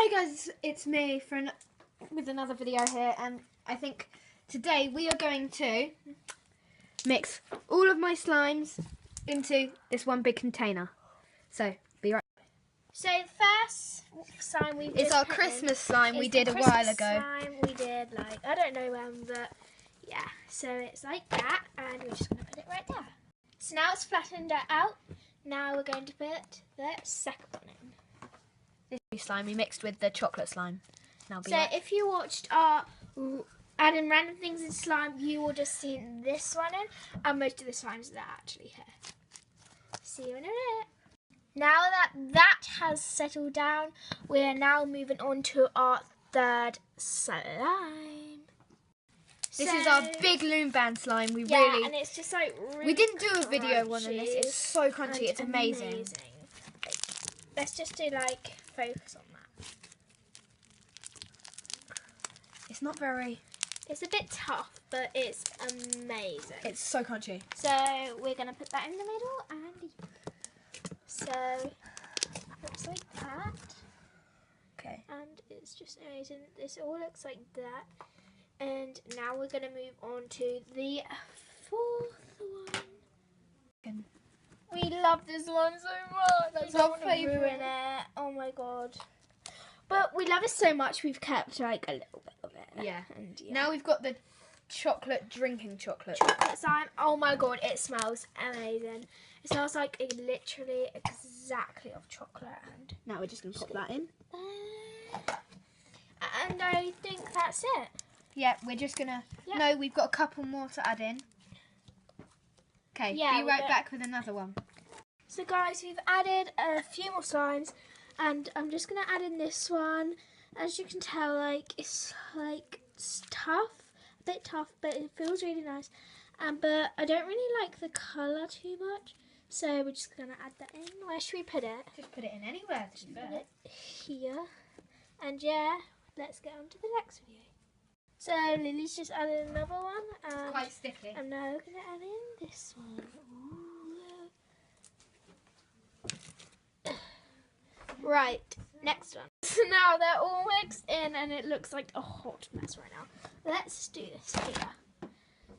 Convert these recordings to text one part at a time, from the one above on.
Hey guys, it's me with another video here, and I think today we are going to mix all of my slimes into this one big container. So, be right back. So the first slime we've It's our Christmas slime we did a while ago. Slime we did like, I don't know when, but yeah. So it's like that, and we're just going to put it right there. So now it's flattened out. Now we're going to put the second one in. This slime we mixed with the chocolate slime. So if you watched our adding random things in slime, you will just see this one in, and most of the slimes that are actually here. See you in a minute. Now that has settled down, we are now moving on to our third slime. This is our big loom band slime. And it's just like really we didn't do a video one on this. It's so crunchy. It's amazing. Let's just do like focus on that. It's not very. It's a bit tough, but it's amazing. It's so crunchy. So we're gonna put that in the middle, and so looks like that. Okay. And it's just amazing. This all looks like that. And now we're gonna move on to the fourth one. We love this one so much. That's our favourite. Ruin it. Oh my god. But we love it so much, we've kept like a little bit of it. Yeah. And yeah. Now we've got the drinking chocolate. Chocolate slime. Oh my god, it smells amazing. It smells like literally exactly of chocolate. And now we're just going to pop that in. And I think that's it. Yeah, we're just going to... Yeah. No, we've got a couple more to add in. Okay, yeah, be right back with another one. So guys, we've added a few more slimes, and I'm just going to add in this one. As you can tell, like it's tough, a bit tough, but it feels really nice. But I don't really like the colour too much, so we're just going to add that in. Where should we put it? Just put it in anywhere. Just put it here. And yeah, let's get on to the next video. So Lily's just added another one. It's quite sticky. I'm now going to add in this one. Ooh. Right, next one. So now they're all mixed in, and it looks like a hot mess right now. Let's do this here.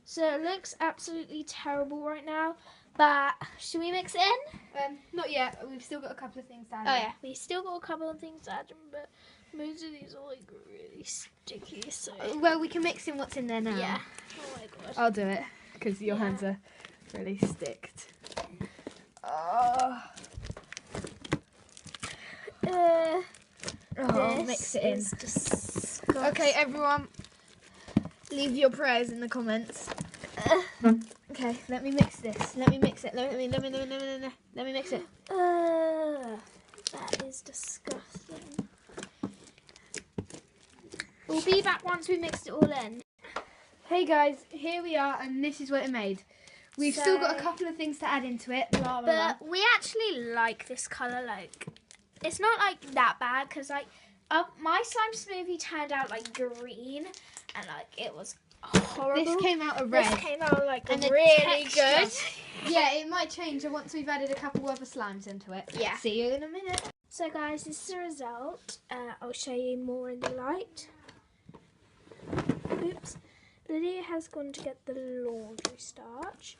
So it looks absolutely terrible right now, but should we mix it in? Not yet. We've still got a couple of things to add. Oh yeah, we still got a couple of things to add in, but most of these are like really sticky. So well, we can mix in what's in there now. yeah. Oh my god. I'll do it because your hands are really sticked. Oh. Mix it in. Disgusting. Okay, everyone, leave your prayers in the comments. Okay, let me mix this. Let me mix it. Let me mix it. That is disgusting. We'll be back once we mixed it all in. Hey guys, here we are, and this is what it made. We've still got a couple of things to add into it. But we actually like this colour. Like, it's not like that bad, because like my slime smoothie turned out like green, and like it was horrible. This came out a red. This came out like and really good. Yeah, it might change once we've added a couple other slimes into it. Yeah. See you in a minute. So guys, this is the result. I'll show you more in the light. Oops. Lydia has gone to get the laundry starch.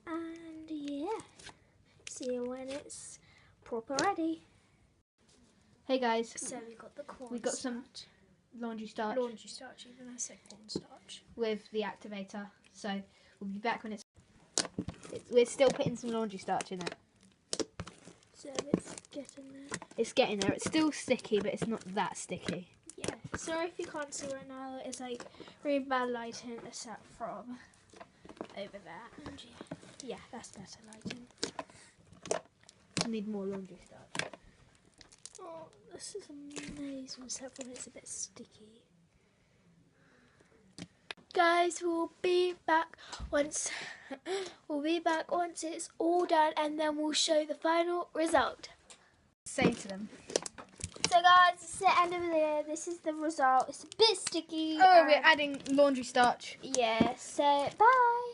And yeah. See you when it's proper ready. Hey guys. So we got the corn. We got some laundry starch. Laundry starch, even I said cornstarch. With the activator. So we'll be back when we're still putting some laundry starch in it. So it's getting there. It's getting there. It's still sticky, but it's not that sticky. Yeah. Sorry if you can't see right now. It's like really bad lighting except from over there. And yeah, that's better lighting. I need more laundry starch. Oh, this is amazing, except when it's a bit sticky. Guys, we'll be back once it's all done, and then we'll show the final result. Say to them. So guys, this is the end of the video. This is the result. It's a bit sticky. Oh, we're adding laundry starch. Yeah, so bye.